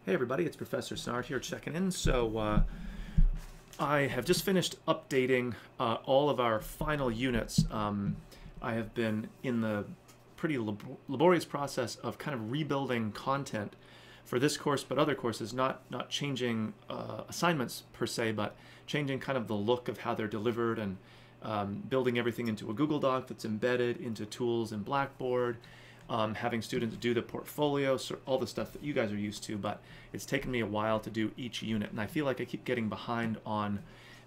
Hey everybody, it's Professor Snart here checking in. So I have just finished updating all of our final units. I have been in the pretty laborious process of kind of rebuilding content for this course, but other courses, not changing assignments per se, but changing kind of the look of how they're delivered and building everything into a Google Doc that's embedded into tools in Blackboard. Having students do the portfolio, so all the stuff that you guys are used to, but it's taken me a while to do each unit, and I feel like I keep getting behind on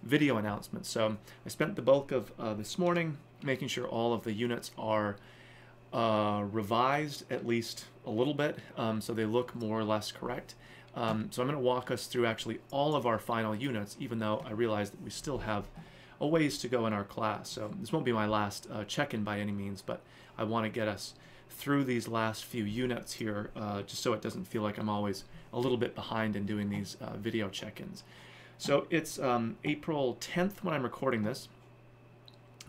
video announcements. So I spent the bulk of this morning making sure all of the units are revised at least a little bit, so they look more or less correct. So I'm going to walk us through actually all of our final units, even though I realize that we still have a ways to go in our class. So this won't be my last check-in by any means, but I want to get us through these last few units here, just so it doesn't feel like I'm always a little bit behind in doing these video check-ins. So it's April 10th when I'm recording this.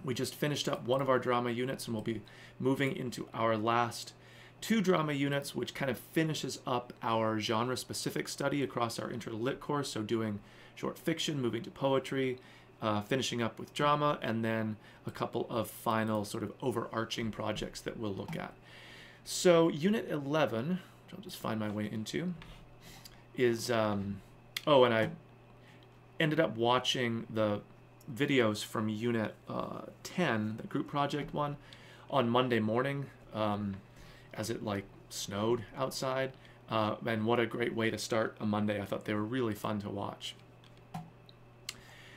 We just finished up one of our drama units, and we'll be moving into our last two drama units, which kind of finishes up our genre-specific study across our Intro to Lit course, so doing short fiction, moving to poetry, finishing up with drama, and then a couple of final sort of overarching projects that we'll look at. So Unit 11, which I'll just find my way into, is, oh, and I ended up watching the videos from Unit 10, the group project one, on Monday morning as it like snowed outside. And what a great way to start a Monday. I thought they were really fun to watch.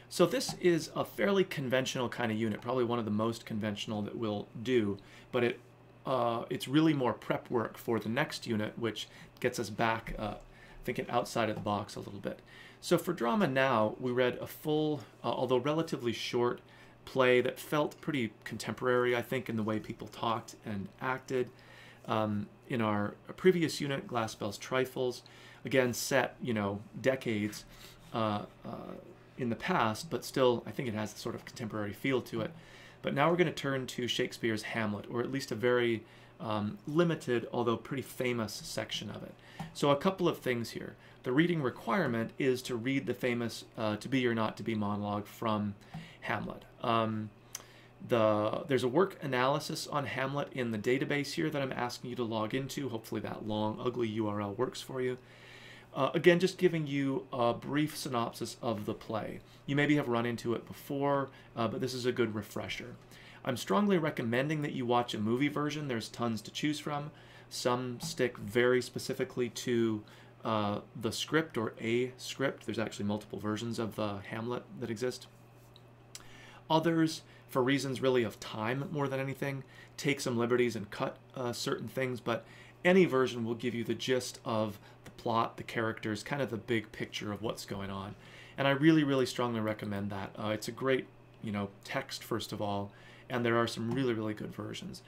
So this is a fairly conventional kind of unit, probably one of the most conventional that we'll do, but it's really more prep work for the next unit, which gets us back thinking outside of the box a little bit. So for drama now, we read a full, although relatively short, play that felt pretty contemporary, I think, in the way people talked and acted. In our previous unit, Glassbell's Trifles, again set, decades in the past, but still I think it has a sort of contemporary feel to it. But now we're going to turn to Shakespeare's Hamlet, or at least a very limited, although pretty famous section of it. So a couple of things here. The reading requirement is to read the famous To Be or Not to Be monologue from Hamlet. There's a work analysis on Hamlet in the database here that I'm asking you to log into. Hopefully that long, ugly URL works for you. Again, just giving you a brief synopsis of the play. You maybe have run into it before, but this is a good refresher. I'm strongly recommending that you watch a movie version. There's tons to choose from. Some stick very specifically to the script or a script. There's actually multiple versions of Hamlet that exist. Others, for reasons really of time more than anything, take some liberties and cut certain things, but any version will give you the gist of the plot, the characters, kind of the big picture of what's going on. And I really, really strongly recommend that. It's a great, text, first of all, and there are some really, really good versions.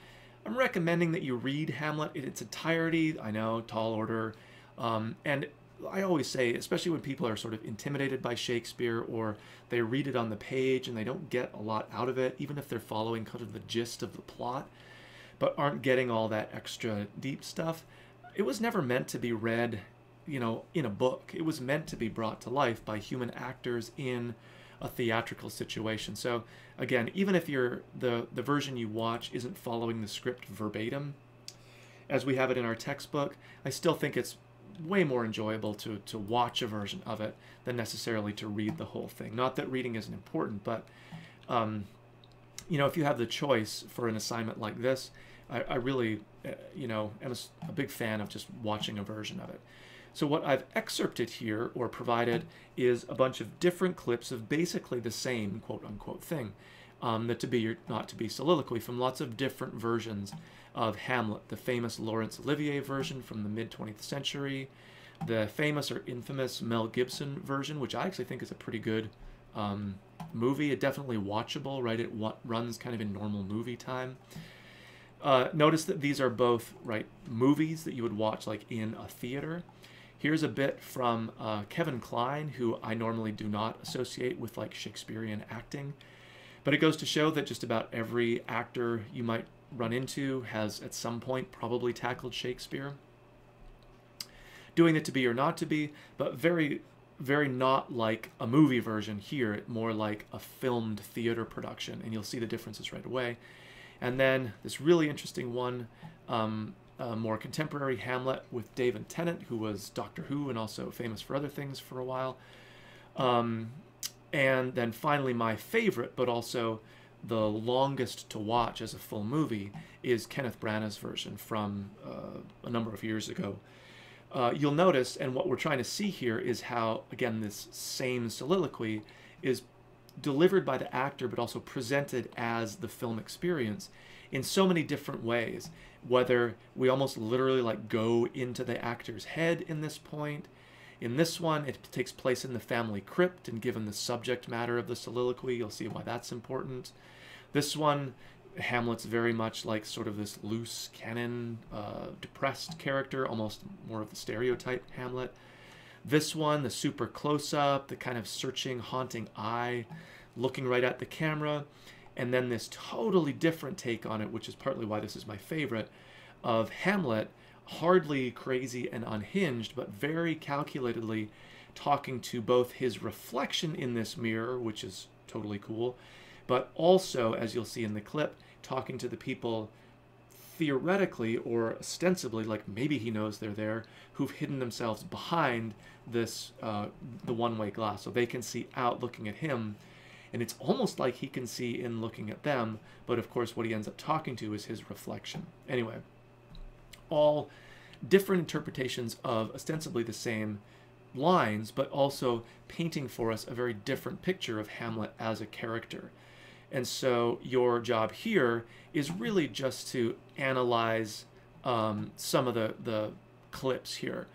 I'm recommending that you read Hamlet in its entirety. I know, tall order. And I always say, especially when people are sort of intimidated by Shakespeare, or they read it on the page and they don't get a lot out of it, even if they're following kind of the gist of the plot, but aren't getting all that extra deep stuff. It was never meant to be read, in a book. It was meant to be brought to life by human actors in a theatrical situation. So again, even if the version you watch isn't following the script verbatim, as we have it in our textbook, I still think it's way more enjoyable to watch a version of it than necessarily to read the whole thing. Not that reading isn't important, but if you have the choice for an assignment like this, I really, am a big fan of just watching a version of it. So what I've excerpted here, or provided, is a bunch of different clips of basically the same quote-unquote thing, the To Be or Not to Be soliloquy from lots of different versions of Hamlet. The famous Laurence Olivier version from the mid-20th century, the famous or infamous Mel Gibson version, which I actually think is a pretty good movie. It definitely watchable, right? It runs kind of in normal movie time. Notice that these are both, right, movies that you would watch like in a theater. Here's a bit from Kevin Kline, who I normally do not associate with like Shakespearean acting, but it goes to show that just about every actor you might run into has at some point probably tackled Shakespeare. doing the to be or not to be, but very, very not like a movie version here, more like a filmed theater production, and you'll see the differences right away. And then this really interesting one, more contemporary Hamlet with David Tennant, who was Doctor Who and also famous for other things for a while. And then finally, my favorite, but also the longest to watch as a full movie, is Kenneth Branagh's version from a number of years ago. You'll notice, and what we're trying to see here is how, again, this same soliloquy is delivered by the actor, but also presented as the film experience in so many different ways. Whether we almost literally like go into the actor's head in this point. In this one, it takes place in the family crypt, and given the subject matter of the soliloquy, you'll see why that's important. This one, Hamlet's very much like sort of this loose cannon, depressed character, almost more of the stereotype Hamlet. This one, the super close-up, the kind of searching, haunting eye, looking right at the camera, and then this totally different take on it, which is partly why this is my favorite, of Hamlet, hardly crazy and unhinged, but very calculatedly talking to both his reflection in this mirror, which is totally cool, but also, as you'll see in the clip, talking to the people theoretically or ostensibly, like maybe he knows they're there, who've hidden themselves behind this, the one-way glass, so they can see out looking at him, and it's almost like he can see in looking at them, but of course what he ends up talking to is his reflection. Anyway, all different interpretations of ostensibly the same lines, but also painting for us a very different picture of Hamlet as a character. And so your job here is really just to analyze some of the clips here.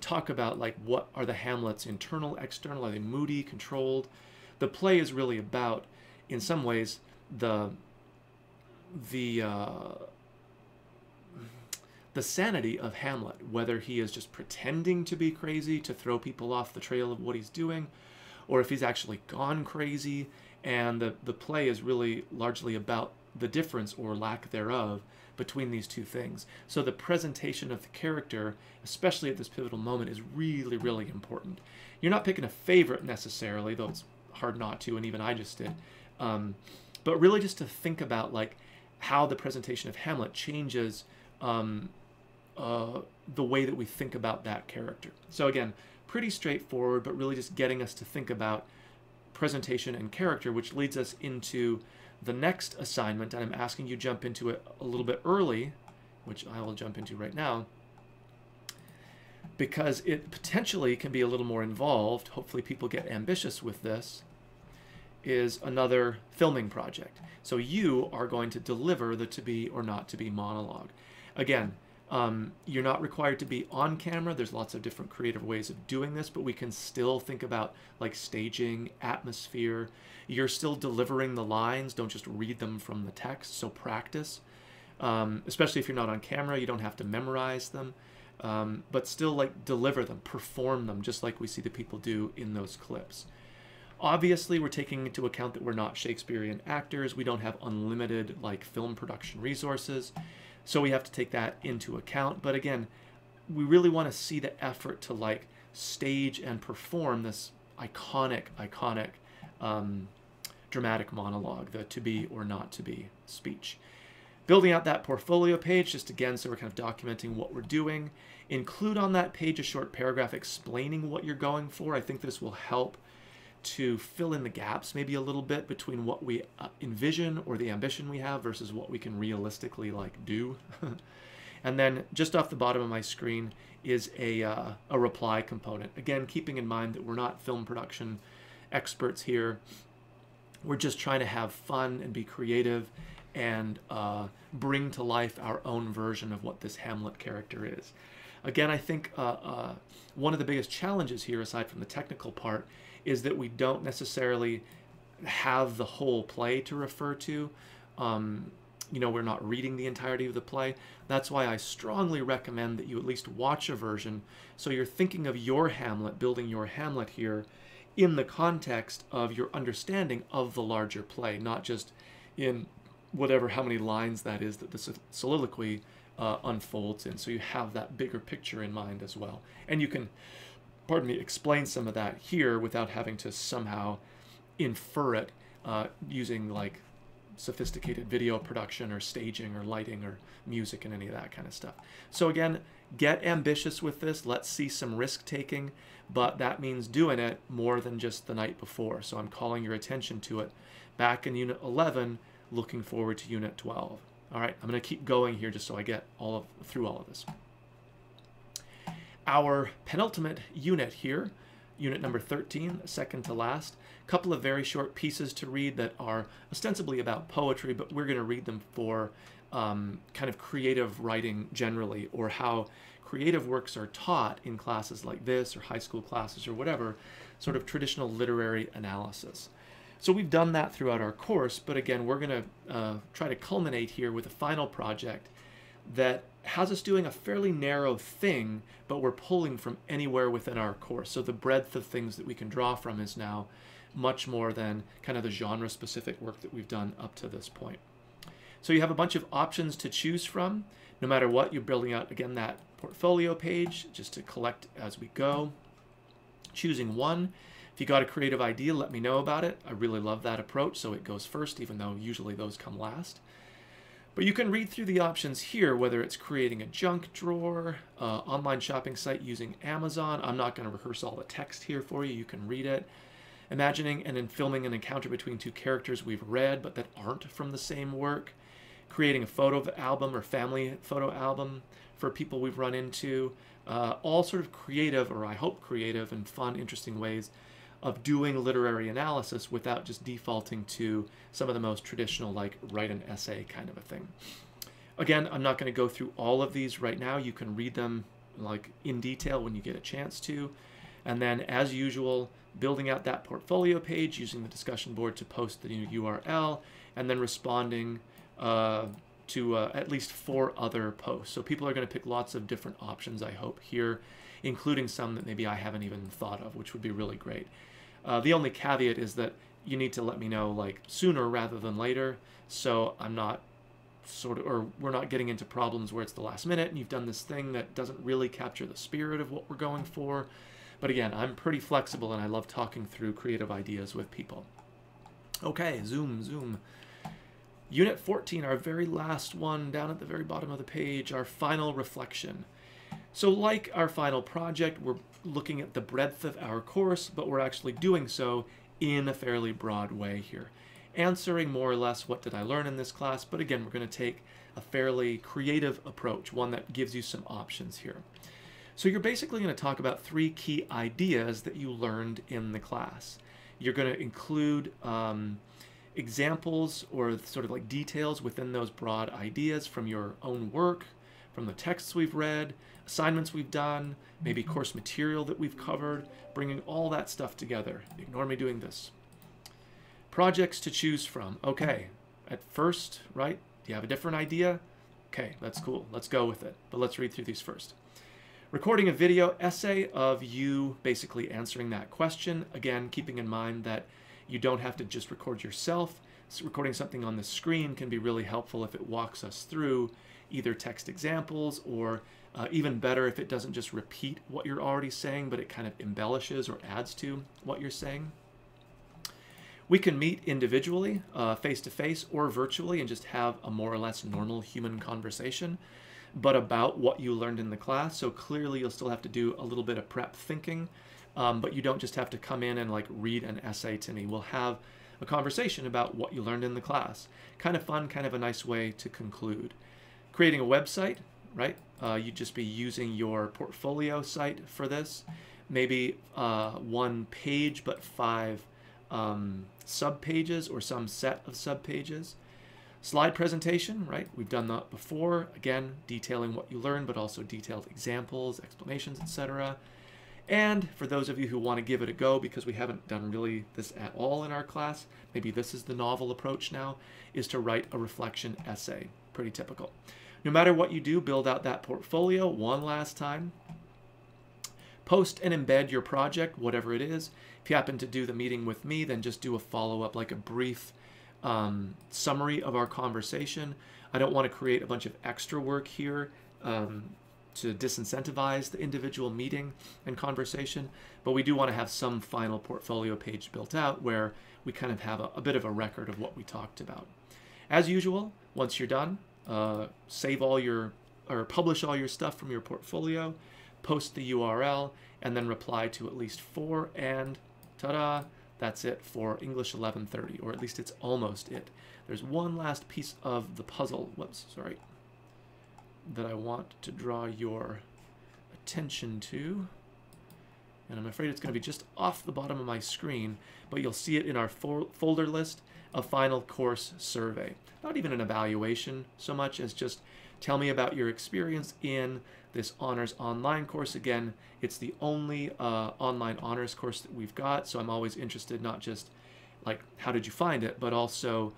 Talk about like what are the Hamlet's internal, external, are they moody, controlled? The play is really about, in some ways, the sanity of Hamlet, whether he is just pretending to be crazy to throw people off the trail of what he's doing, or if he's actually gone crazy. And the play is really largely about the difference or lack thereof between these two things. So the presentation of the character, especially at this pivotal moment, is really, really important. You're not picking a favorite necessarily, though it's hard not to, and even I just did. But really just to think about like how the presentation of Hamlet changes the way that we think about that character. So again, pretty straightforward, but really just getting us to think about presentation and character, which leads us into the next assignment, and I'm asking you to jump into it a little bit early, which I will jump into right now, because it potentially can be a little more involved. Hopefully people get ambitious with this, is another filming project. So you are going to deliver the to be or not to be monologue. Again, you're not required to be on camera. There's lots of different creative ways of doing this, but we can still think about like staging, atmosphere. You're still delivering the lines. Don't just read them from the text. So practice, especially if you're not on camera, you don't have to memorize them, but still like deliver them, perform them, just like we see the people do in those clips. Obviously, we're taking into account that we're not Shakespearean actors. We don't have unlimited like film production resources. So we have to take that into account. But again, we really want to see the effort to like stage and perform this iconic dramatic monologue, the to be or not to be speech. Building out that portfolio page, just again, so we're kind of documenting what we're doing. Include on that page a short paragraph explaining what you're going for. I think this will help to fill in the gaps maybe a little bit between what we envision or the ambition we have versus what we can realistically like do. And then just off the bottom of my screen is a reply component. Again, keeping in mind that we're not film production experts here. We're just trying to have fun and be creative and bring to life our own version of what this Hamlet character is. Again, I think one of the biggest challenges here, aside from the technical part, is that we don't necessarily have the whole play to refer to. You know, we're not reading the entirety of the play. That's why I strongly recommend that you at least watch a version, so you're thinking of your Hamlet, building your Hamlet here in the context of your understanding of the larger play, not just in whatever, how many lines that is that the soliloquy unfolds in. So you have that bigger picture in mind as well. And you can, pardon me, explain some of that here without having to somehow infer it using like sophisticated video production or staging or lighting or music and any of that kind of stuff. So again, get ambitious with this. Let's see some risk taking, but that means doing it more than just the night before. So I'm calling your attention to it back in Unit 11, looking forward to Unit 12. All right, I'm going to keep going here just so I get through all of this. Our penultimate unit here, unit number 13, second to last. A couple of very short pieces to read that are ostensibly about poetry, but we're going to read them for kind of creative writing generally, or how creative works are taught in classes like this, or high school classes, or whatever, sort of traditional literary analysis. So we've done that throughout our course, but again, we're going to try to culminate here with a final project that has us doing a fairly narrow thing, but we're pulling from anywhere within our course. So the breadth of things that we can draw from is now much more than kind of the genre-specific work that we've done up to this point. So you have a bunch of options to choose from. No matter what, you're building out, again, that portfolio page just to collect as we go. Choosing one. If you got a creative idea, let me know about it. I really love that approach, so it goes first, even though usually those come last. But you can read through the options here, whether it's creating a junk drawer, online shopping site using Amazon. I'm not going to rehearse all the text here for you. You can read it. Imagining and then filming an encounter between two characters we've read but that aren't from the same work. Creating a photo album or family photo album for people we've run into. All sort of creative, or I hope creative and fun, interesting ways of doing literary analysis without just defaulting to some of the most traditional, like write an essay kind of a thing. Again, I'm not going to go through all of these right now. You can read them like in detail when you get a chance to. And then, as usual, building out that portfolio page using the discussion board to post the new URL, and then responding to at least 4 other posts. So people are going to pick lots of different options, I hope, here, including some that maybe I haven't even thought of, which would be really great. The only caveat is that you need to let me know like sooner rather than later, so I'm not we're not getting into problems where it's the last minute and you've done this thing that doesn't really capture the spirit of what we're going for. But again, I'm pretty flexible and I love talking through creative ideas with people. Okay, zoom. Unit 14, our very last one, down at the very bottom of the page, our final reflection. So like our final project, we're looking at the breadth of our course, but we're actually doing so in a fairly broad way here. Answering more or less what did I learn in this class, but again, we're going to take a fairly creative approach, one that gives you some options here. So you're basically going to talk about 3 key ideas that you learned in the class. You're going to include examples or sort of like details within those broad ideas from your own work, from the texts we've read, assignments we've done, maybe course material that we've covered, bringing all that stuff together. Ignore me doing this. Projects to choose from. Okay, at first, right? Do you have a different idea? Okay, that's cool. Let's go with it. But let's read through these first. Recording a video essay of you basically answering that question. Again, keeping in mind that you don't have to just record yourself. So recording something on the screen can be really helpful if it walks us through either text examples or even better if it doesn't just repeat what you're already saying, but it kind of embellishes or adds to what you're saying. We can meet individually, face-to-face or virtually, and just have a more or less normal human conversation, but about what you learned in the class. So clearly you'll still have to do a little bit of prep thinking, but you don't just have to come in and like read an essay to me. We'll have a conversation about what you learned in the class. Kind of fun, kind of a nice way to conclude. Creating a website, right? You'd just be using your portfolio site for this. Maybe 1 page, but 5 sub-pages or some set of sub-pages. Slide presentation, right? We've done that before. Again, detailing what you learned, but also detailed examples, explanations, etc. And for those of you who want to give it a go, because we haven't done really this at all in our class, maybe this is the novel approach now, is to write a reflection essay. Pretty typical. No matter what you do, build out that portfolio one last time. Post and embed your project, whatever it is. If you happen to do the meeting with me, then just do a follow-up, like a brief summary of our conversation. I don't want to create a bunch of extra work here to disincentivize the individual meeting and conversation, but we do want to have some final portfolio page built out where we kind of have a bit of a record of what we talked about. As usual, once you're done, save all your, or publish all your stuff from your portfolio, post the URL, and then reply to at least 4, and ta-da, that's it for English 1130, or at least it's almost it. There's one last piece of the puzzle, whoops, sorry, that I want to draw your attention to. And I'm afraid it's going to be just off the bottom of my screen, but you'll see it in our folder list, a final course survey. Not even an evaluation so much as just tell me about your experience in this honors online course. Again, it's the only online honors course that we've got, so I'm always interested not just like how did you find it, but also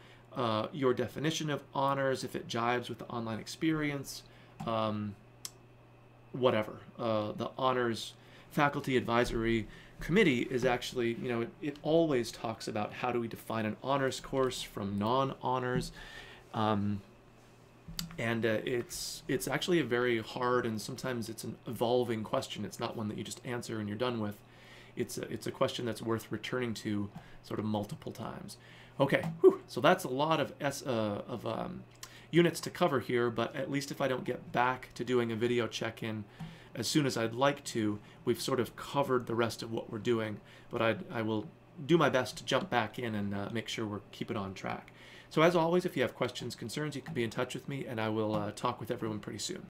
your definition of honors, if it jives with the online experience, whatever. The honors faculty advisory committee is actually, you know, it always talks about how do we define an honors course from non-honors, and it's actually a very hard, and sometimes it's an evolving question. It's not one that you just answer and you're done with. It's a question that's worth returning to sort of multiple times. Okay, whew. So that's a lot of units to cover here, but at least if I don't get back to doing a video check-in as soon as I'd like to, we've sort of covered the rest of what we're doing, but I will do my best to jump back in and make sure we're keeping on track. So as always, if you have questions, concerns, you can be in touch with me, and I will talk with everyone pretty soon.